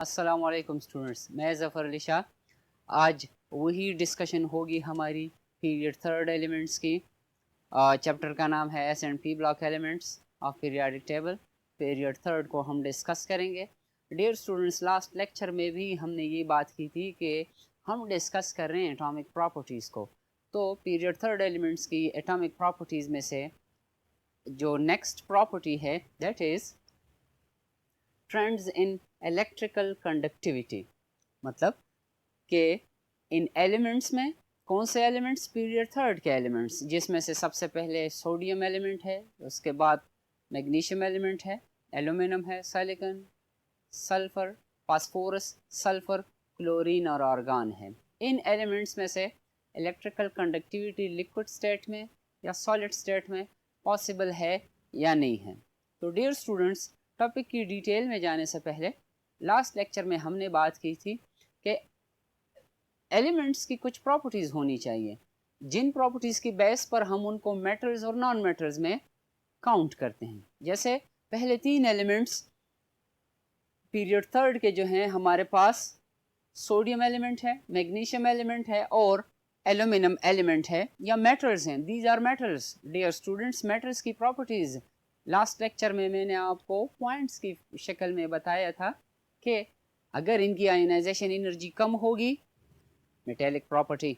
अस्सलाम वालेकुम स्टूडेंट्स, मैं ज़फ़र अली शाह। आज वही डिस्कशन होगी हमारी पीरियड थर्ड एलिमेंट्स की। चैप्टर का नाम है S and P block elements of periodic table. Period third को हम डिस्कस करेंगे। डियर स्टूडेंट्स, लास्ट लेक्चर में भी हमने ये बात की थी कि हम डिस्कस कर रहे हैं एटॉमिक प्रॉपर्टीज़ को। तो पीरियड थर्ड एलिमेंट्स की एटॉमिक प्रॉपर्टीज़ में से जो नेक्स्ट प्रॉपर्टी है that is trends in electrical conductivity. मतलब कि इन एलिमेंट्स में कौन से एलिमेंट्स, पीरियड थर्ड के एलिमेंट्स, जिसमें से सबसे पहले सोडियम एलिमेंट है, उसके बाद मैग्नीशियम एलिमेंट है, एल्यूमिनियम है, silicon, sulphur, phosphorus, sulphur, chlorine और आर्गन है। इन एलिमेंट्स में से इलेक्ट्रिकल कंडक्टिविटी लिक्विड स्टेट में या सॉलिड स्टेट में पॉसिबल है या नहीं है। तो डियर स्टूडेंट्स, टॉपिक की डिटेल में जाने से पहले लास्ट लेक्चर में हमने बात की थी कि एलिमेंट्स की कुछ प्रॉपर्टीज़ होनी चाहिए, जिन प्रॉपर्टीज़ की बेस पर हम उनको मेटल्स और नॉन मेटल्स में काउंट करते हैं। जैसे पहले तीन एलिमेंट्स पीरियड थर्ड के जो हैं हमारे पास सोडियम एलिमेंट है, मैग्नीशियम एलिमेंट है और एल्यूमिनियम एलिमेंट है या मेटल्स हैं। These are metals. Dear students, metals की प्रॉपर्टीज़ लास्ट लेक्चर में मैंने आपको पॉइंट्स की शक्ल में बताया था कि अगर इनकी आयनाइजेशन एनर्जी कम होगी, मेटेलिक प्रॉपर्टी,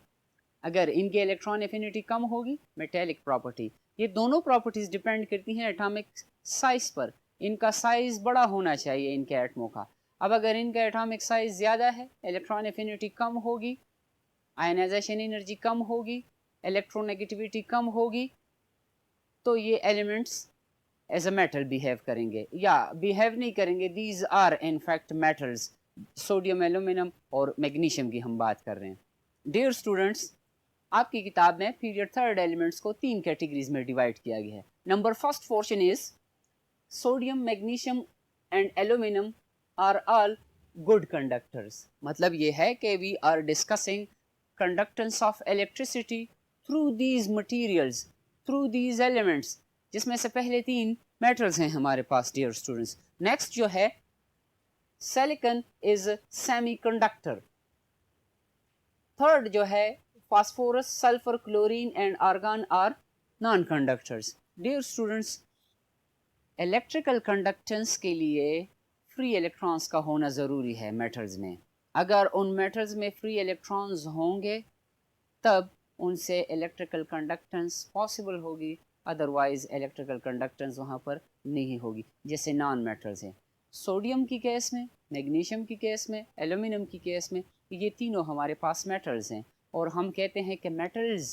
अगर इनकी इलेक्ट्रॉन एफिनिटी कम होगी, मेटेलिक प्रॉपर्टी। ये दोनों प्रॉपर्टीज़ डिपेंड करती हैं एटॉमिक साइज पर। इनका साइज बड़ा होना चाहिए इनके एटमों का। अब अगर इनका एटॉमिक साइज ज़्यादा है, इलेक्ट्रॉन एफिनिटी कम होगी, आयनाइजेशन एनर्जी कम होगी, इलेक्ट्रोनेगेटिविटी कम होगी, तो ये elements as a metal behave करेंगे या बिहेव नहीं करेंगे। These are in fact metals. Sodium, aluminium और मैग्नीशियम की हम बात कर रहे हैं। डियर स्टूडेंट्स, आपकी किताब में पीरियड थर्ड एलिमेंट्स को तीन कैटेगरीज में डिवाइड किया गया है। Number first portion is sodium, magnesium and aluminium are all good conductors. मतलब ये है कि we are discussing conductance of electricity through these materials, through these elements, जिसमें से पहले तीन मेटल्स हैं हमारे पास। डियर स्टूडेंट्स, नेक्स्ट जो है सिलिकॉन इज सेमीकंडक्टर। थर्ड जो है phosphorus, sulphur, chlorine and argon are non conductors. Dear students, electrical conductance के लिए फ्री इलेक्ट्रॉन्स का होना ज़रूरी है मेटल्स में। अगर उन मेटल्स में फ्री इलेक्ट्रॉन्स होंगे तब उनसे इलेक्ट्रिकल कंडक्टेंस पॉसिबल होगी, अदरवाइज इलेक्ट्रिकल कंडक्टेंस वहाँ पर नहीं होगी। जैसे नॉन मेटल्स हैं, सोडियम की केस में, मैग्नीशियम की केस में, एल्यूमिनियम की केस में, ये तीनों हमारे पास मेटल्स हैं और हम कहते हैं कि मेटल्स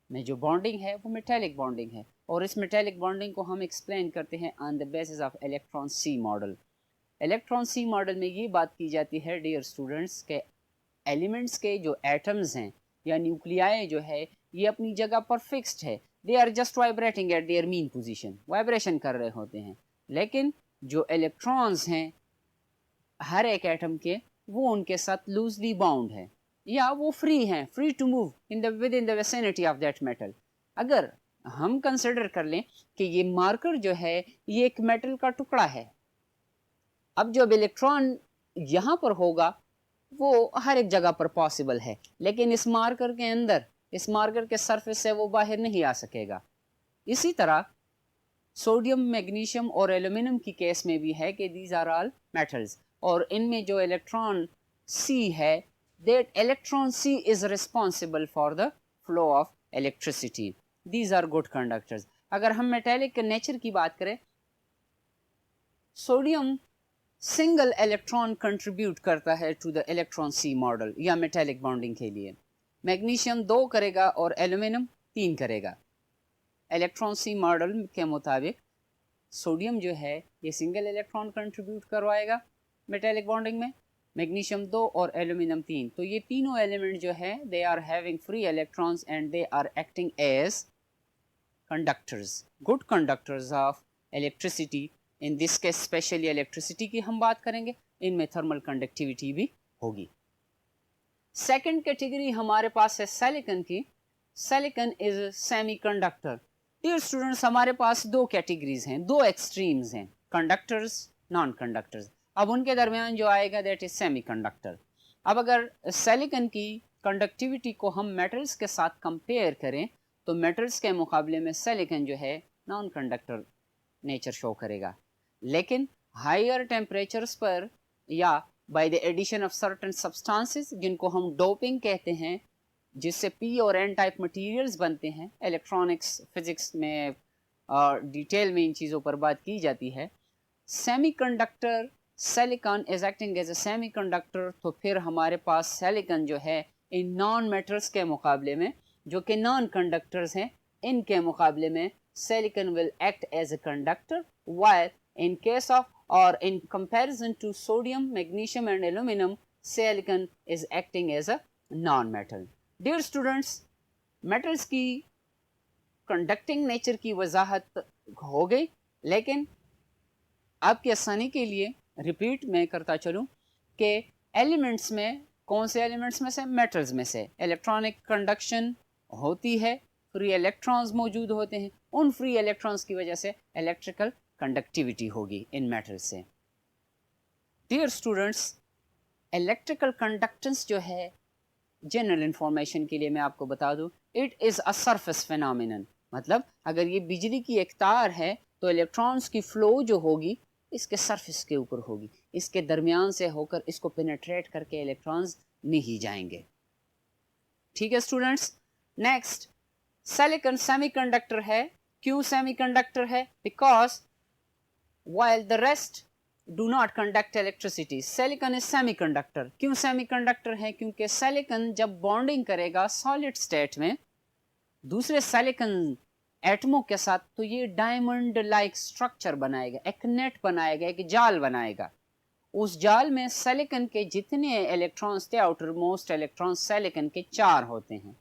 में जो बॉन्डिंग है वो मेटेलिक बॉन्डिंग है और इस मेटेलिक बॉन्डिंग को हम एक्सप्लेन करते हैं on the basis of electron sea model. Electron sea model में ये बात की जाती है डियर स्टूडेंट्स के एलिमेंट्स के जो एटम्स हैं या न्यूक्लियाई जो है ये अपनी जगह पर फिक्स्ड है। They are just vibrating at their mean position, vibration कर रहे होते हैं। लेकिन जो इलेक्ट्रॉन्स हैं हर एक एटम के, वो उनके साथ लूजली बाउंड है या वो फ्री हैं, free to move in the with in the vicinity of that metal. अगर हम कंसिडर कर लें कि ये मार्कर जो है ये एक मेटल का टुकड़ा है, अब जब इलेक्ट्रॉन यहाँ पर होगा वो हर एक जगह पर पॉसिबल है, लेकिन इस मार्कर के अंदर, इस मार्कर के सरफेस से वो बाहर नहीं आ सकेगा। इसी तरह सोडियम, मैग्नीशियम और एल्यूमिनियम की केस में भी है कि दीज आर ऑल मेटल्स और इनमें जो इलेक्ट्रॉन सी है, that electron sea is responsible for the flow of electricity. These are good conductors. अगर हम मेटेलिक के नेचर की बात करें, सोडियम सिंगल इलेक्ट्रॉन कंट्रीब्यूट करता है to the electron sea model या मेटेलिक बॉन्डिंग के लिए। मैग्नीशियम 2 करेगा और एल्यूमिनियम 3 करेगा। इलेक्ट्रॉन सी मॉडल के मुताबिक सोडियम जो है ये सिंगल इलेक्ट्रॉन कंट्रीब्यूट करवाएगा मेटेलिक बॉन्डिंग में, मैग्नीशियम 2 और एल्यूमिनियम 3। तो ये तीनों एलिमेंट जो है they are having free electrons and they are acting as conductors, good conductors of electricity. In this case specially electricity की हम बात करेंगे, इनमें थर्मल कंडक्टिविटी भी होगी। सेकंड कैटेगरी हमारे पास है सिलिकॉन की। Silicon is semiconductor. Dear students, हमारे पास दो कैटेगरीज हैं, दो एक्सट्रीम्स हैं, कंडक्टर्स, नॉन कंडक्टर्स। अब उनके दरमियान जो आएगा दैट इज सेमीकंडक्टर। अब अगर सिलिकॉन की कंडक्टिविटी को हम मेटल्स के साथ कंपेयर करें तो मेटल्स के मुकाबले में सिलिकॉन जो है नॉन कंडक्टर नेचर शो करेगा, लेकिन हायर टेम्परेचर्स पर या by the addition of certain substances जिनको हम डोपिंग कहते हैं, जिससे पी और एन टाइप मटेरियल्स बनते हैं, इलेक्ट्रॉनिक्स फिजिक्स में डिटेल में इन चीज़ों पर बात की जाती है। Semiconductor silicon is acting as a semiconductor, तो फिर हमारे पास सिलिकॉन जो है इन नॉन मेटल्स के मुकाबले में जो कि नॉन कंडक्टर्स हैं, इनके मुकाबले में silicon will act as a conductor, while in case of or in comparison to sodium, magnesium and aluminum, silicon is acting as a non-metal. Dear students, metals की conducting nature की वजाहत हो गई, लेकिन आपकी आसानी के लिए रिपीट मैं करता चलूँ कि एलिमेंट्स में कौन से एलिमेंट्स में से, मेटल्स में से इलेक्ट्रॉनिक कंडक्शन होती है, फ्री इलेक्ट्रॉन्स मौजूद होते हैं, उन फ्री इलेक्ट्रॉन्स की वजह से इलेक्ट्रिकल कंडक्टिविटी होगी इन मेटल से। डियर स्टूडेंट्स, इलेक्ट्रिकल कंडक्टेंस जो है जनरल इंफॉर्मेशन के लिए मैं आपको बता दूं, it is a surface phenomenon, मतलब अगर ये बिजली की एक तार है तो इलेक्ट्रॉन्स की फ्लो जो होगी इसके सरफेस के ऊपर होगी, इसके दरमियान से होकर इसको पेनेट्रेट करके इलेक्ट्रॉन्स नहीं जाएंगे। ठीक है स्टूडेंट्स। नेक्स्ट, सिलिकॉन सेमीकंडक्टर है। क्यों सेमीकंडक्टर है? Because while the rest do not conduct electricity, silicon is semiconductor. क्यों सेमीकंडक्टर है? क्योंकि सिलिकॉन जब बॉन्डिंग करेगा सॉलिड स्टेट में दूसरे सिलिकॉन एटमों के साथ तो ये डायमंड लाइक स्ट्रक्चर बनाएगा, एक नेट बनाएगा, एक जाल बनाएगा। उस जाल में सिलिकॉन के जितने इलेक्ट्रॉन्स थे, आउटर मोस्ट इलेक्ट्रॉन्स सिलिकॉन के 4 होते हैं।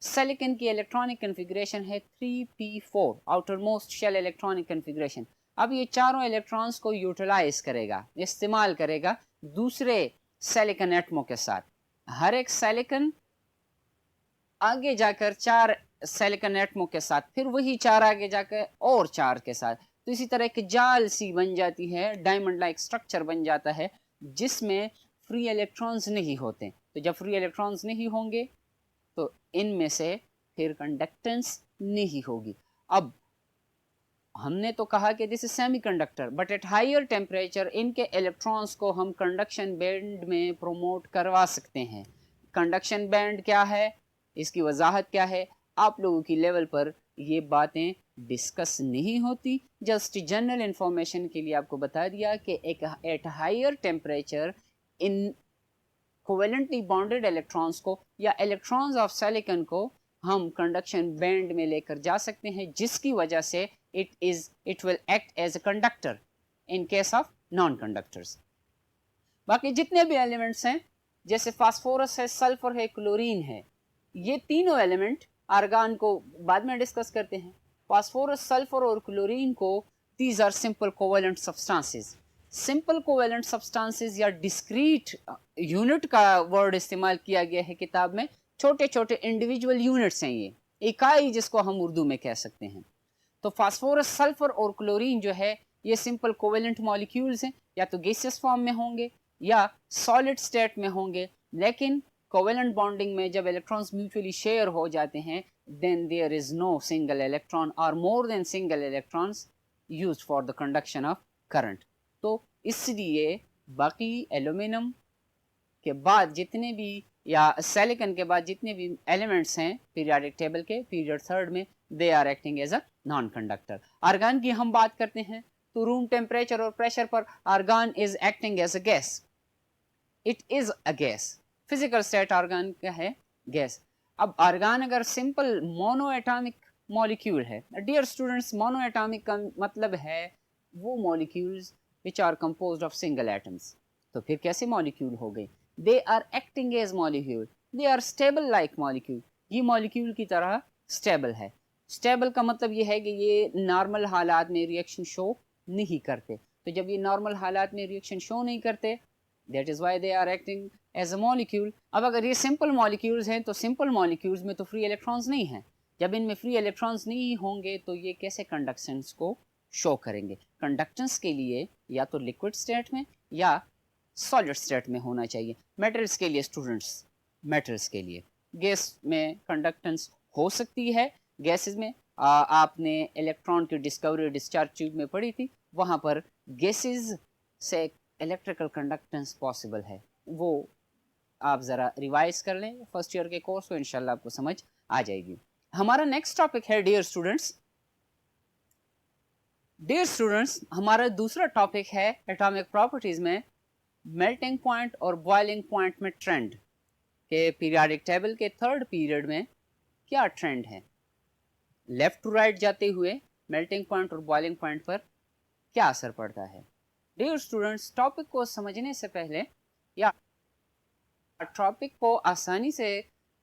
सिलिकॉन की इलेक्ट्रॉनिक कन्फिग्रेशन है 3p4, outermost shell electronic configuration. अब ये चारों इलेक्ट्रॉन्स को यूटिलाइज करेगा, इस्तेमाल करेगा दूसरे सिलिकॉन एटमों के साथ। हर एक सिलिकॉन आगे जाकर 4 सिलिकॉन एटमों के साथ, फिर वही 4 आगे जाकर और 4 के साथ, तो इसी तरह एक जाल सी बन जाती है, डायमंड लाइक स्ट्रक्चर बन जाता है जिसमें फ्री इलेक्ट्रॉन्स नहीं होते। तो जब फ्री इलेक्ट्रॉन्स नहीं होंगे तो इनमें से फिर कंडक्टेंस नहीं होगी। अब हमने तो कहा कि this is semiconductor, but at higher temperature इनके इलेक्ट्रॉन्स को हम कंडक्शन बैंड में प्रोमोट करवा सकते हैं। कंडक्शन बैंड क्या है, इसकी वजाहत क्या है, आप लोगों की लेवल पर ये बातें डिस्कस नहीं होती। जस्ट जनरल इंफॉर्मेशन के लिए आपको बता दिया कि एक at higher temperature in covalently bonded electrons को या इलेक्ट्रॉन्स ऑफ सिलिकॉन को हम कंडक्शन बैंड में लेकर जा सकते हैं, जिसकी वजह से it will act as a conductor in case of non conductors। बाकी जितने भी एलिमेंट्स हैं जैसे फास्फोरस है, सल्फर है, क्लोरीन है, ये तीनों एलिमेंट, आर्गन को बाद में डिस्कस करते हैं। फास्फोरस, सल्फर और क्लोरीन को these are simple covalent substances। Simple covalent substances या डिस्क्रीट यूनिट का वर्ड इस्तेमाल किया गया है किताब में। छोटे छोटे इंडिविजुअल यूनिट्स हैं, ये इकाई जिसको हम उर्दू में कह सकते हैं। तो फास्फोरस, सल्फर और क्लोरीन जो है ये सिंपल कोवेलेंट मॉलिक्यूल्स हैं, या तो गैसियस फॉर्म में होंगे या सॉलिड स्टेट में होंगे, लेकिन कोवेलेंट बॉन्डिंग में जब इलेक्ट्रॉन्स म्यूचुअली शेयर हो जाते हैं then there is no single electron और more than single electrons used for the conduction of current. तो इसलिए बाकी एल्यूमिनियम के बाद जितने भी या सिलिकॉन के बाद जितने भी एलिमेंट्स हैं पीरियोडिक टेबल के पीरियड 3 में, they are acting as a non conductor. Argon की हम बात करते हैं तो रूम टेम्परेचर और प्रेशर पर argon is acting as a gas, it is a gas. Physical state argon का है गैस। अब आर्गन अगर सिंपल मोनो एटॉमिक मॉलिक्यूल है, डियर स्टूडेंट्स, मोनो एटॉमिक का मतलब है वो molecules which are composed of single atoms। तो फिर कैसे मॉलिक्यूल हो गए? they are acting as molecule, they are stable like molecule। ये मॉलिक्यूल की तरह स्टेबल है। स्टेबल का मतलब ये है कि ये नॉर्मल हालात में रिएक्शन शो नहीं करते। तो जब ये नॉर्मल हालात में रिएक्शन शो नहीं करते, that is why they are acting as a molecule. अब अगर ये सिंपल मॉलिक्यूल्स हैं तो सिंपल मॉलिक्यूल्स में तो फ्री इलेक्ट्रॉन्स नहीं हैं। जब इनमें फ्री इलेक्ट्रॉन्स नहीं होंगे तो ये कैसे कंडक्शंस को शो करेंगे? कंडक्टेंस के लिए या तो लिक्विड स्टेट में या सॉलिड स्टेट में होना चाहिए। मेटल्स के लिए स्टूडेंट्स, मेटल्स के लिए गैस में कंडक्टेंस हो सकती है। गैसेस में आपने इलेक्ट्रॉन की डिस्कवरी डिस्चार्ज ट्यूब में पढ़ी थी, वहाँ पर गैसेस से इलेक्ट्रिकल कंडक्टेंस पॉसिबल है। वो आप ज़रा रिवाइज कर लें फर्स्ट ईयर के कोर्स को, इंशाल्लाह आपको समझ आ जाएगी। हमारा नेक्स्ट टॉपिक है डियर स्टूडेंट्स। डियर स्टूडेंट्स, हमारा दूसरा टॉपिक है एटॉमिक प्रॉपर्टीज में मेल्टिंग पॉइंट और बॉइलिंग पॉइंट में ट्रेंड के पीरियोडिक टेबल के थर्ड पीरियड में क्या ट्रेंड है। लेफ्ट टू राइट जाते हुए मेल्टिंग पॉइंट और बॉइलिंग पॉइंट पर क्या असर पड़ता है। डियर स्टूडेंट्स, टॉपिक को समझने से पहले या टॉपिक को आसानी से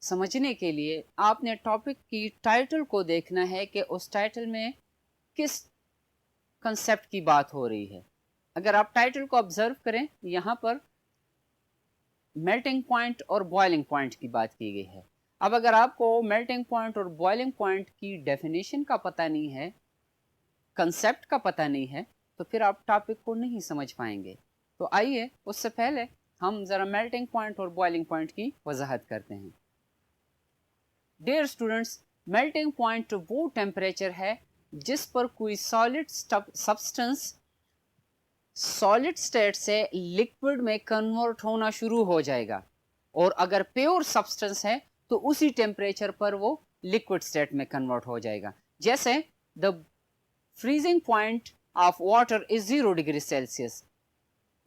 समझने के लिए आपने टॉपिक की टाइटल को देखना है कि उस टाइटल में किस कंसेप्ट की बात हो रही है। अगर आप टाइटल को ऑब्जर्व करें, यहाँ पर मेल्टिंग पॉइंट और बॉइलिंग पॉइंट की बात की गई है। अब अगर आपको मेल्टिंग पॉइंट और बॉइलिंग पॉइंट की डेफिनेशन का पता नहीं है, कंसेप्ट का पता नहीं है, तो फिर आप टॉपिक को नहीं समझ पाएंगे। तो आइए उससे पहले हम ज़रा मेल्टिंग पॉइंट और बॉइलिंग पॉइंट की वजाहत करते हैं। डियर स्टूडेंट्स, मेल्टिंग पॉइंट वो टेम्परेचर है जिस पर कोई सॉलिड सब्सटेंस सॉलिड स्टेट से लिक्विड में कन्वर्ट होना शुरू हो जाएगा, और अगर प्योर सब्सटेंस है तो उसी टेम्परेचर पर वो लिक्विड स्टेट में कन्वर्ट हो जाएगा। जैसे the freezing point of water is 0 degree Celsius.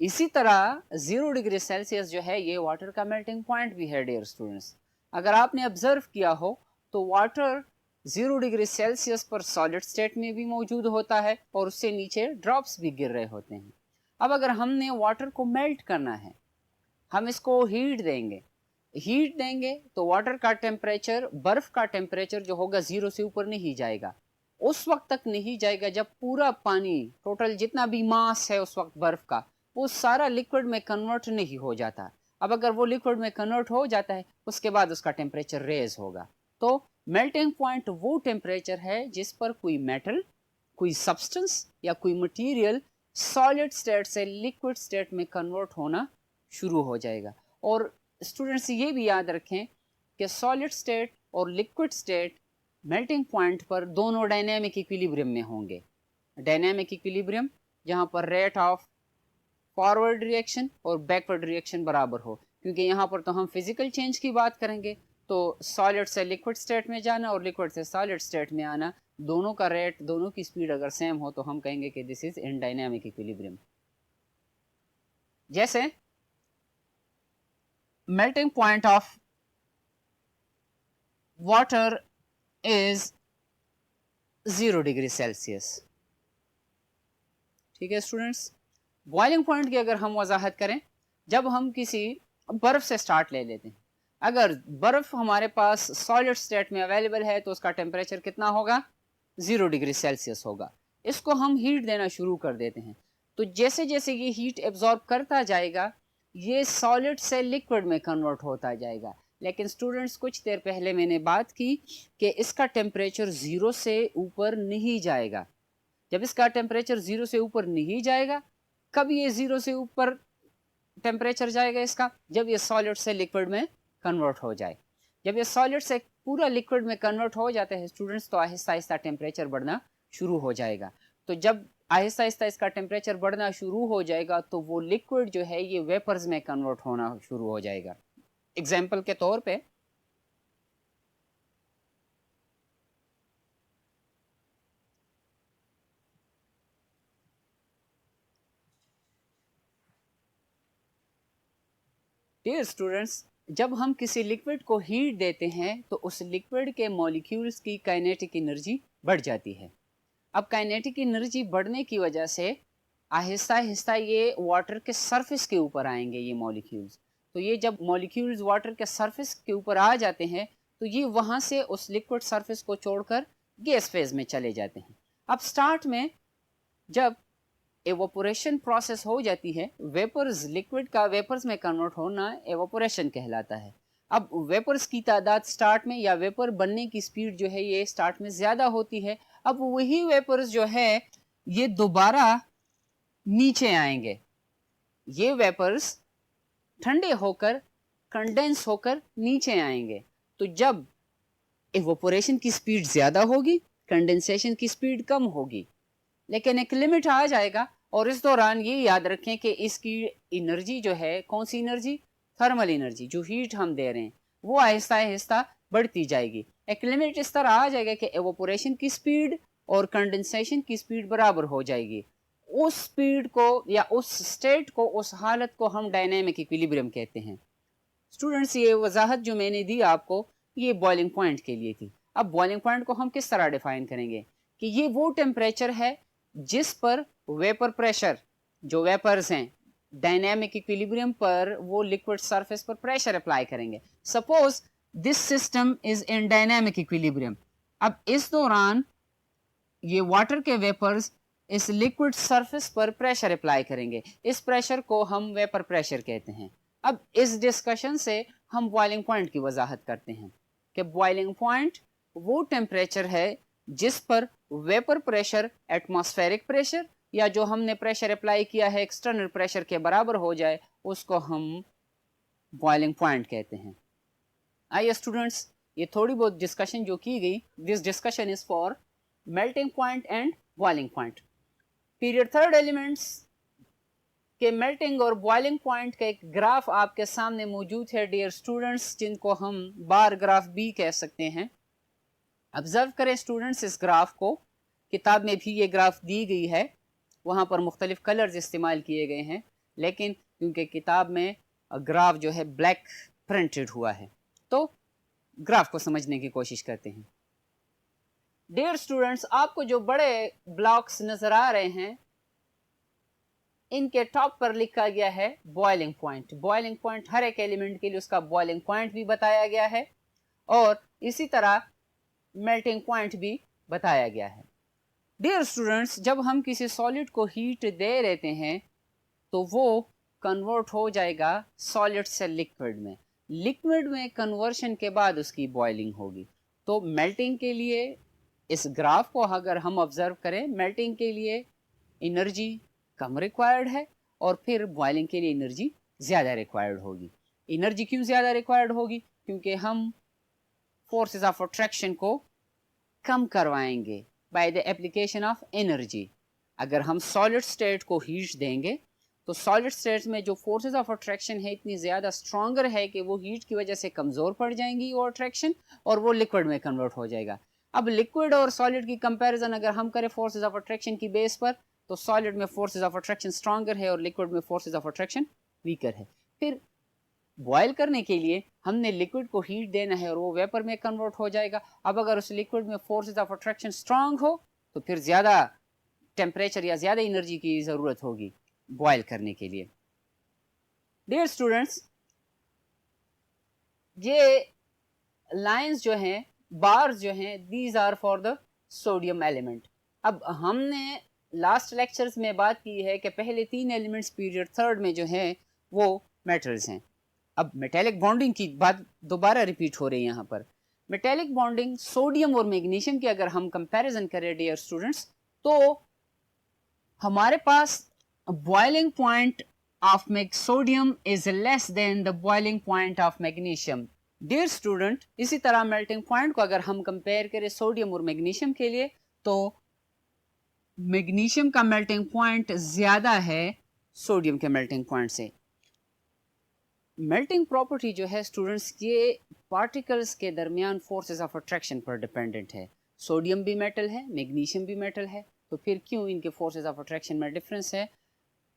इसी तरह 0 डिग्री सेल्सियस जो है ये वाटर का मेल्टिंग पॉइंट भी है। डियर स्टूडेंट्स, अगर आपने ऑब्जर्व किया हो तो वाटर 0 डिग्री सेल्सियस पर सॉलिड स्टेट में भी मौजूद होता है और उससे नीचे ड्रॉप्स भी गिर रहे होते हैं। अब अगर हमने वाटर को मेल्ट करना है, हम इसको हीट देंगे तो वाटर का टेम्परेचर, बर्फ का टेम्परेचर जो होगा 0 से ऊपर नहीं जाएगा। उस वक्त तक नहीं जाएगा जब पूरा पानी, टोटल जितना भी मास है उस वक्त बर्फ का, वो सारा लिक्विड में कन्वर्ट नहीं हो जाता। अब अगर वो लिक्विड में कन्वर्ट हो जाता है, उसके बाद उसका टेम्परेचर रेज होगा। तो मेल्टिंग पॉइंट वो टेम्परेचर है जिस पर कोई मेटल, कोई सब्सटेंस या कोई मटेरियल सॉलिड स्टेट से लिक्विड स्टेट में कन्वर्ट होना शुरू हो जाएगा। और स्टूडेंट्स ये भी याद रखें कि सॉलिड स्टेट और लिक्विड स्टेट मेल्टिंग पॉइंट पर दोनों डायनेमिक इक्विलिब्रियम में होंगे। डायनेमिक इक्विलिब्रियम जहाँ पर रेट ऑफ फॉरवर्ड रिएक्शन और बैकवर्ड रिएक्शन बराबर हो, क्योंकि यहाँ पर तो हम फिजिकल चेंज की बात करेंगे, तो सॉलिड से लिक्विड स्टेट में जाना और लिक्विड से सॉलिड स्टेट में आना, दोनों का रेट, दोनों की स्पीड अगर सेम हो तो हम कहेंगे कि this is in dynamic equilibrium. जैसे melting point of water is 0 degree Celsius. ठीक है स्टूडेंट्स, बॉइलिंग पॉइंट की अगर हम वजाहत करें, जब हम किसी बर्फ से स्टार्ट ले लेते हैं, अगर बर्फ हमारे पास सॉलिड स्टेट में अवेलेबल है तो उसका टेम्परेचर कितना होगा, 0 डिग्री सेल्सियस होगा। इसको हम हीट देना शुरू कर देते हैं, तो जैसे जैसे ये हीट एब्जॉर्ब करता जाएगा ये सॉलिड से लिक्विड में कन्वर्ट होता जाएगा। लेकिन स्टूडेंट्स, कुछ देर पहले मैंने बात की कि इसका टेम्परेचर 0 से ऊपर नहीं जाएगा। जब इसका टेम्परेचर 0 से ऊपर नहीं जाएगा, कब ये 0 से ऊपर टेम्परेचर जाएगा इसका, जब ये सॉलिड से लिक्विड में कन्वर्ट हो जाए। जब ये सॉलिड से पूरा लिक्विड में कन्वर्ट हो जाते हैं स्टूडेंट्स, तो आहिस्ता आहिस्ता टेम्परेचर बढ़ना शुरू हो जाएगा। तो जब आहिस्ता आहिस्ता इसका टेम्परेचर बढ़ना शुरू हो जाएगा तो वो लिक्विड जो है ये वेपर्स में कन्वर्ट होना शुरू हो जाएगा। एग्जाम्पल के तौर पे डियर स्टूडेंट्स, जब हम किसी लिक्विड को हीट देते हैं तो उस लिक्विड के मॉलिक्यूल्स की काइनेटिक एनर्जी बढ़ जाती है। अब काइनेटिक एनर्जी बढ़ने की वजह से आहिस्ता आहिस्ता ये वाटर के सरफेस के ऊपर आएंगे ये मॉलिक्यूल्स। तो ये जब मॉलिक्यूल्स वाटर के सरफेस के ऊपर आ जाते हैं तो ये वहाँ से उस लिक्विड सरफेस को छोड़कर गैस फेज में चले जाते हैं। अब स्टार्ट में जब एवोपोरेशन प्रोसेस हो जाती है, वेपर्स, लिक्विड का वेपर्स में कन्वर्ट होना एवोपोरेशन कहलाता है। अब वेपर्स की तादाद स्टार्ट में, या वेपर बनने की स्पीड जो है ये स्टार्ट में ज़्यादा होती है। अब वही वेपर्स जो है ये दोबारा नीचे आएंगे, ये वेपर्स ठंडे होकर कंडेंस होकर नीचे आएंगे। तो जब इवोपोरेशन की स्पीड ज़्यादा होगी, कंडेंसेशन की स्पीड कम होगी, लेकिन एक लिमिट आ जाएगा। और इस दौरान ये याद रखें कि इसकी एनर्जी जो है, कौन सी एनर्जी, थर्मल एनर्जी, जो हीट हम दे रहे हैं वो आहिस्ता आहिस्ता बढ़ती जाएगी। एक लिमिट इस तरह आ जाएगा कि एवोपोरेशन की स्पीड और कंडेंसेशन की स्पीड बराबर हो जाएगी। उस स्पीड को या उस स्टेट को, उस हालत को हम डायनेमिक इक्विलिब्रियम कहते हैं। स्टूडेंट्स, ये वजाहत जो मैंने दी आपको, ये बॉइलिंग पॉइंट के लिए थी। अब बॉइलिंग पॉइंट को हम किस तरह डिफाइन करेंगे कि ये वो टेम्परेचर है जिस पर वेपर प्रेशर, जो वेपर्स हैं डायनेमिक इक्विलिब्रियम पर, वो लिक्विड सरफेस पर प्रेशर अप्लाई करेंगे। Suppose this system is in dynamic equilibrium. अब इस दौरान ये वाटर के वेपर्स इस लिक्विड सरफेस पर प्रेशर अप्लाई करेंगे। इस प्रेशर को हम वेपर प्रेशर कहते हैं। अब इस डिस्कशन से हम बॉइलिंग पॉइंट की वजाहत करते हैं कि बॉइलिंग पॉइंट वो टेम्परेचर है जिस पर वेपर प्रेशर एटमॉस्फेरिक प्रेशर या जो हमने प्रेशर अप्लाई किया है एक्सटर्नल प्रेशर के बराबर हो जाए, उसको हम बॉइलिंग पॉइंट कहते हैं। आइए स्टूडेंट्स, ये थोड़ी बहुत डिस्कशन जो की गई, this discussion is for melting point and boiling point. Period third elements के मेल्टिंग और बॉइलिंग पॉइंट का एक ग्राफ आपके सामने मौजूद है डियर स्टूडेंट्स, जिनको हम बार ग्राफ भी कह सकते हैं। ऑब्जर्व करें स्टूडेंट्स इस ग्राफ को, किताब में भी ये ग्राफ दी गई है, वहाँ पर मुख्तलिफ कलर्स इस्तेमाल किए गए हैं, लेकिन क्योंकि किताब में ग्राफ जो है ब्लैक प्रिंटेड हुआ है, तो ग्राफ को समझने की कोशिश करते हैं। डियर स्टूडेंट्स, आपको जो बड़े ब्लॉक्स नजर आ रहे हैं, इनके टॉप पर लिखा गया है बॉइलिंग पॉइंट। बॉइलिंग पॉइंट हर एक एलिमेंट के लिए उसका बॉइलिंग पॉइंट भी बताया गया है और इसी तरह मेल्टिंग पॉइंट भी बताया गया है। डियर स्टूडेंट्स, जब हम किसी सॉलिड को हीट दे देते हैं तो वो कन्वर्ट हो जाएगा सॉलिड से लिक्विड में। लिक्विड में कन्वर्शन के बाद उसकी बॉइलिंग होगी। तो मेल्टिंग के लिए इस ग्राफ को अगर हम ऑब्जर्व करें, मेल्टिंग के लिए एनर्जी कम रिक्वायर्ड है और फिर बॉइलिंग के लिए एनर्जी ज़्यादा रिक्वायर्ड होगी। एनर्जी क्यों ज़्यादा रिक्वायर्ड होगी? क्योंकि हम फोर्सेस ऑफ अट्रैक्शन को कम करवाएंगे by the application of energy. अगर हम सॉलिड स्टेट को हीट देंगे तो सॉलिड स्टेट में जो फोर्सेस ऑफ अट्रैक्शन है इतनी ज़्यादा स्ट्रॉन्गर है कि वो हीट की वजह से कमज़ोर पड़ जाएंगी वो अट्रैक्शन, और वो लिक्विड में कन्वर्ट हो जाएगा। अब लिक्विड और सॉलिड की कंपैरिजन अगर हम करें फोर्सेस ऑफ अट्रैक्शन की बेस पर, तो सॉलिड में फोर्सेस ऑफ अट्रैक्शन स्ट्रॉन्गर है और लिक्विड में फोर्सेस ऑफ अट्रैक्शन वीकर है। फिर बॉयल करने के लिए हमने लिक्विड को हीट देना है और वो वेपर में कन्वर्ट हो जाएगा। अब अगर उस लिक्विड में फोर्सेस ऑफ अट्रैक्शन स्ट्रॉन्ग हो तो फिर ज़्यादा टेम्परेचर या ज़्यादा एनर्जी की ज़रूरत होगी बॉयल करने के लिए। डियर स्टूडेंट्स, ये लाइंस जो हैं, बार्स जो हैं, these are for the sodium element. अब हमने लास्ट लेक्चर्स में बात की है कि पहले 3 एलिमेंट्स पीरियड थर्ड में जो हैं वो मेटल्स हैं। अब मेटेलिक बॉन्डिंग की बात दोबारा रिपीट हो रही है यहाँ पर। मेटेलिक बॉन्डिंग सोडियम और मैग्नीशियम की अगर हम कंपैरिजन करें डियर स्टूडेंट्स, तो हमारे पास boiling point of sodium is less than the boiling point of magnesium. Dear student, इसी तरह मेल्टिंग पॉइंट को अगर हम कंपेयर करें सोडियम और मैग्नीशियम के लिए, तो मैग्नीशियम का मेल्टिंग पॉइंट ज़्यादा है सोडियम के मेल्टिंग पॉइंट से। मेल्टिंग प्रॉपर्टी जो है स्टूडेंट्स, ये पार्टिकल्स के दरमियान फोर्सेस ऑफ अट्रैक्शन पर डिपेंडेंट है। सोडियम भी मेटल है, मैग्नीशियम भी मेटल है, तो फिर क्यों इनके फोर्सेस ऑफ अट्रैक्शन में डिफरेंस है?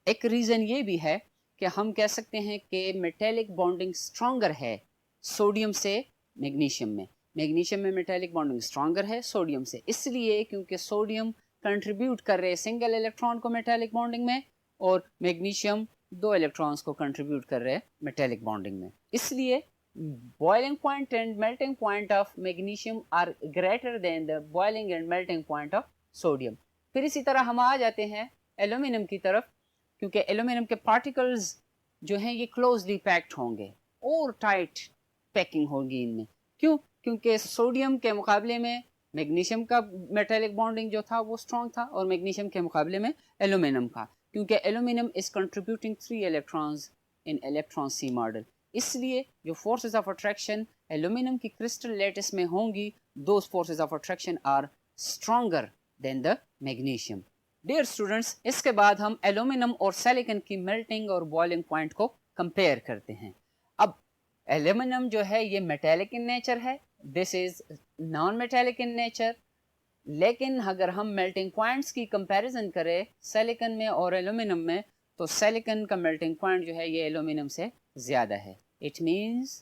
एक रीज़न ये भी है कि हम कह सकते हैं कि मेटेलिक बॉन्डिंग स्ट्रॉन्गर है सोडियम से मैग्नीशियम में। मैग्नीशियम में मेटेलिक बॉन्डिंग स्ट्रॉन्गर है सोडियम से, इसलिए क्योंकि सोडियम कंट्रीब्यूट कर रहे हैं सिंगल इलेक्ट्रॉन को मेटेलिक बॉन्डिंग में और मैग्नीशियम 2 इलेक्ट्रॉन्स को कंट्रीब्यूट कर रहे हैं मेटेलिक बॉन्डिंग में। इसलिए boiling point and melting point of magnesium are greater than the boiling and melting point of sodium. फिर इसी तरह हम आ जाते हैं एल्यूमिनियम की तरफ, क्योंकि एल्यूमिनियम के पार्टिकल्स जो हैं ये क्लोजली पैक्ड होंगे और टाइट पैकिंग होगी इनमें। क्यों? क्योंकि सोडियम के मुकाबले में मैग्नीशियम का मेटेलिक बॉन्डिंग जो था वो स्ट्रॉन्ग था और मैग्नीशियम के मुकाबले में एल्यूमिनियम का। क्योंकि aluminium is contributing 3 electrons in electron sea model, इसलिए जो फोर्सेस ऑफ अट्रैक्शन एल्यूमिनियम की क्रिस्टल लैटिस में होंगी, those forces of attraction are stronger than the magnesium. Dear students, इसके बाद हम एल्यूमिनियम और सिलिकॉन की मेल्टिंग और बॉइलिंग पॉइंट को कंपेयर करते हैं। अब एल्यूमिनियम जो है ये मेटेलिक इन नेचर है, this is non metallic in nature, लेकिन अगर हम मेल्टिंग पॉइंट्स की कंपैरिजन करें सिलिकॉन में और एल्यूमिनियम में, तो सिलिकॉन का मेल्टिंग पॉइंट जो है ये एल्यूमिनियम से ज़्यादा है। इट मीन्स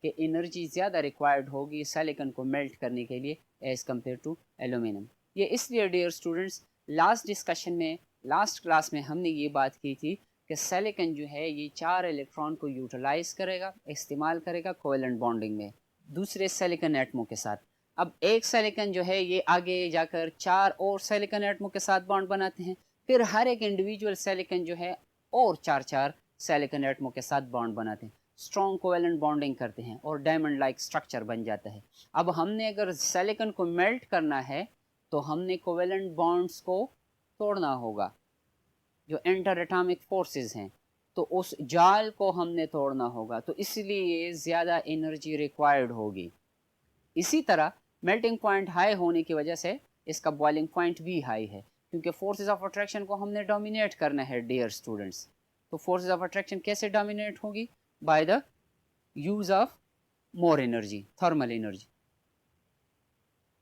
कि एनर्जी ज़्यादा रिक्वायर्ड होगी सिलिकॉन को मेल्ट करने के लिए एज़ कम्पेयर टू एल्यूमिनियम। ये इसलिए डियर स्टूडेंट्स, लास्ट डिस्कशन में, लास्ट क्लास में हमने ये बात की थी कि सिलिकॉन जो है ये 4 इलेक्ट्रॉन को यूटिलाइज करेगा, इस्तेमाल करेगा कोवेलेंट बॉन्डिंग में दूसरे सिलिकॉन एटमों के साथ। अब एक सिलिकॉन जो है ये आगे जाकर 4 और सिलिकॉन एटमों के साथ बॉन्ड बनाते हैं, फिर हर एक इंडिविजुअल सिलिकॉन जो है और 4 सिलिकॉन एटमों के साथ बॉन्ड बनाते हैं, स्ट्रॉन्ग कोवेलेंट बॉन्डिंग करते हैं और डायमंड लाइक स्ट्रक्चर बन जाता है। अब हमने अगर सिलिकॉन को मेल्ट करना है तो हमने कोवेलेंट बॉन्ड्स को तोड़ना होगा, जो इंटर एटॉमिक फोर्सेस हैं, तो उस जाल को हमने तोड़ना होगा, तो इसलिए ज़्यादा एनर्जी रिक्वायर्ड होगी। इसी तरह मेल्टिंग पॉइंट हाई होने की वजह से इसका बॉइलिंग पॉइंट भी हाई है, क्योंकि फोर्सेस ऑफ अट्रैक्शन को हमने डोमिनेट करना है डियर स्टूडेंट्स। तो फोर्सेस ऑफ अट्रैक्शन कैसे डोमिनेट होगी? By the use of more energy, thermal energy.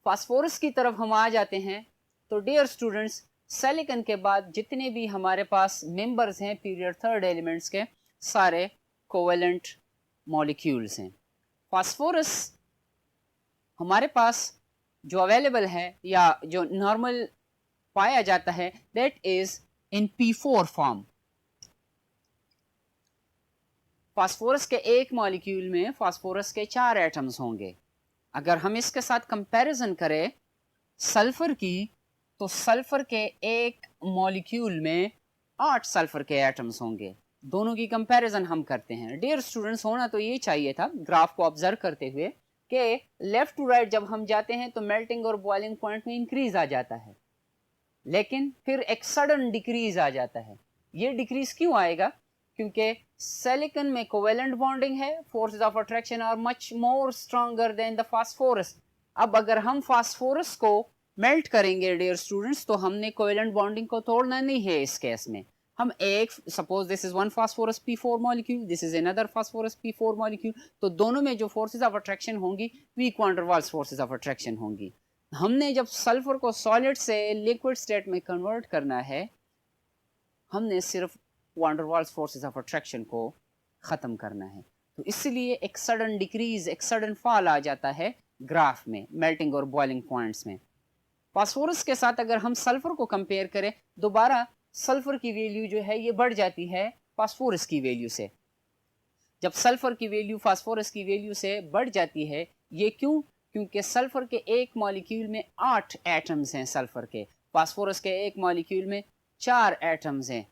Phosphorus की तरफ हम आ जाते हैं, तो डियर स्टूडेंट्स सिलिकॉन के बाद जितने भी हमारे पास मेंबर्स हैं पीरियड थर्ड एलिमेंट्स के, सारे कोवेलेंट मॉलिक्यूल्स हैं। फास्फोरस हमारे पास जो अवेलेबल है या जो नॉर्मल पाया जाता है, that is in P4 form. Phosphorus के एक मॉलिक्यूल में फास्फोरस के 4 एटम्स होंगे। अगर हम इसके साथ कंपैरिजन करें सल्फर की, तो सल्फर के एक मॉलिक्यूल में 8 सल्फर के एटम्स होंगे। दोनों की कंपैरिजन हम करते हैं। डियर स्टूडेंट्स, होना तो ये चाहिए था ग्राफ को ऑब्जर्व करते हुए कि लेफ्ट टू राइट जब हम जाते हैं तो मेल्टिंग और बॉइलिंग पॉइंट में इंक्रीज आ जाता है, लेकिन फिर एक सडन डिक्रीज आ जाता है। ये डिक्रीज क्यों आएगा? क्योंकि सिलिकॉन में कोवेलेंट बॉन्डिंग है, forces of attraction are much more stronger than the phosphorus. अब अगर हम फास्फोरस को मेल्ट करेंगे डियर स्टूडेंट्स, तो हमने कोवेलेंट बॉन्डिंग को तोड़ना नहीं है। इस केस में हम एक, suppose this is one phosphorus P4 molecule, this is another phosphorus P4 molecule, तो दोनों में जो फोर्सेस ऑफ अट्रैक्शन होंगी weak van der Waals forces of attraction होंगी। हमने जब सल्फर को सॉलिड से लिक्विड स्टेट में कन्वर्ट करना है, हमने सिर्फ van der Waals forces of attraction को ख़त्म करना है। तो इसलिए एक सडन डिक्रीज, एक सडन फॉल आ जाता है ग्राफ में, मेल्टिंग और बॉइलिंग पॉइंट्स में। फास्फोरस के साथ अगर हम सल्फर को कंपेयर करें, दोबारा सल्फर की वैल्यू जो है ये बढ़ जाती है फास्फोरस की वैल्यू से। जब सल्फर की वैल्यू फास्फोरस की वैल्यू से बढ़ जाती है, ये क्यों? क्योंकि सल्फर के एक मॉलिक्यूल में 8 एटम्स हैं सल्फर के, फास्फोरस के एक मॉलिक्यूल में 4 एटम्स हैं।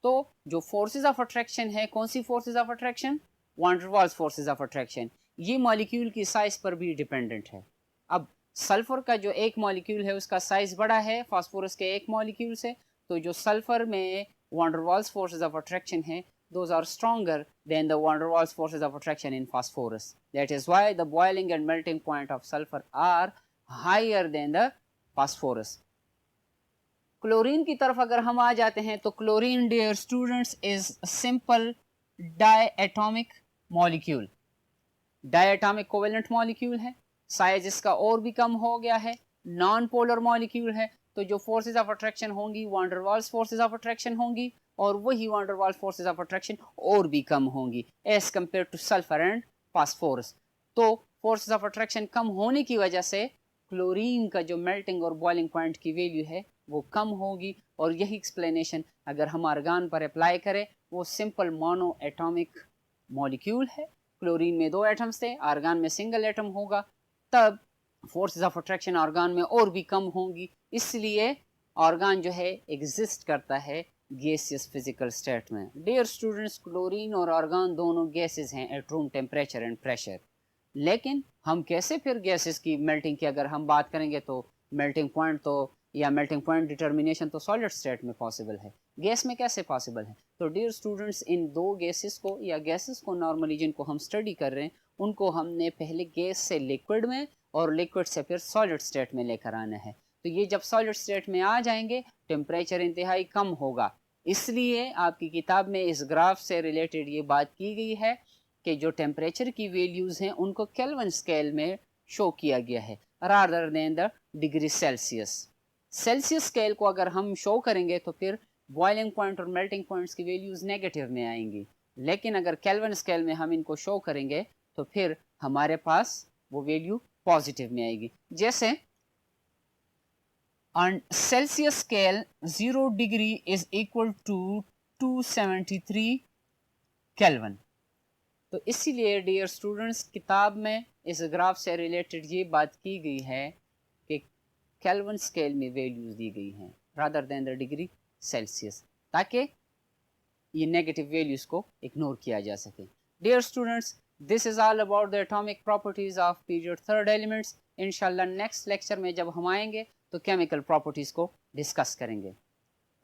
तो जो फोर्सेस ऑफ अट्रैक्शन है, कौन सी forces of attraction? Van der Waals forces of attraction. ये मॉलिक्यूल की साइज पर भी डिपेंडेंट है। अब सल्फर का जो एक मॉलिक्यूल है उसका साइज बड़ा है फास्फोरस के एक मॉलिक्यूल से, तो जो सल्फर में van der Waals forces of attraction है, those are stronger than the van der Waals forces of attraction in phosphorus. That is why the boiling and melting point of sulfur are higher than the phosphorus. Chlorine की तरफ अगर हम आ जाते हैं, तो chlorine dear students is simple diatomic molecule, diatomic covalent molecule है, size इसका और भी कम हो गया है, नॉन पोलर मॉलिक्यूल है। तो जो फोर्सेस ऑफ अट्रैक्शन होंगी van der Waals forces of attraction होंगी, और वही van der Waals forces of attraction और भी कम होंगी as compare to sulphur and phosphorus. तो फोर्सेस ऑफ अट्रैक्शन कम होने की वजह से क्लोरीन का जो मेल्टिंग और बॉइलिंग पॉइंट की वैल्यू है वो कम होगी, और यही एक्सप्लेनेशन अगर हम आर्गान पर अप्लाई करें, वो सिंपल मोनो एटॉमिक मॉलिक्यूल है। क्लोरीन में 2 एटम्स थे, आर्गान में सिंगल एटम होगा, तब फोर्सेस ऑफ अट्रैक्शन आर्गान में और भी कम होंगी, इसलिए आर्गान जो है एग्जिस्ट करता है गैसियस फिजिकल स्टेट में। डियर स्टूडेंट्स, क्लोरीन और आर्गान दोनों गैसेस हैं at room temperature and pressure. लेकिन हम कैसे फिर गैसेस की मेल्टिंग की अगर हम बात करेंगे, तो मेल्टिंग पॉइंट तो या मेल्टिंग पॉइंट डिटर्मिनेशन तो सॉलिड स्टेट में पॉसिबल है, गैस में कैसे पॉसिबल है? तो डियर स्टूडेंट्स, इन दो गैसेस को या गैसेस को नॉर्मली जिनको हम स्टडी कर रहे हैं उनको हमने पहले गैस से लिक्विड में और लिक्विड से फिर सॉलिड स्टेट में लेकर आना है। तो ये जब सॉलिड स्टेट में आ जाएंगे टेम्परेचर इंतहाई कम होगा। इसलिए आपकी किताब में इस ग्राफ से रिलेटेड ये बात की गई है कि जो टेम्परेचर की वैल्यूज़ हैं उनको केल्विन स्केल में शो किया गया है rather than the degree Celsius. Celsius scale को अगर हम शो करेंगे तो फिर बॉइलिंग पॉइंट और मेल्टिंग पॉइंट्स की वैल्यूज़ नेगेटिव में आएंगी, लेकिन अगर केल्विन स्केल में हम इनको शो करेंगे तो फिर हमारे पास वो वैल्यू पॉजिटिव में आएगी। जैसे on Celsius scale 0 degree is equal to 273 Kelvin। तो इसीलिए डियर स्टूडेंट्स किताब में इस ग्राफ से रिलेटेड ये बात की गई है कि केल्विन स्केल में वैल्यूज दी गई हैं rather than the degree Celsius, ताकि ये नेगेटिव वैल्यूज को इग्नोर किया जा सके। Dear students, this is all about the atomic properties of period third elements. इंशाल्लाह नेक्स्ट लेक्चर में जब हम आएंगे तो केमिकल प्रॉपर्टीज को डिस्कस करेंगे।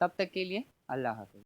तब तक के लिए अल्लाह हाफ़िज़।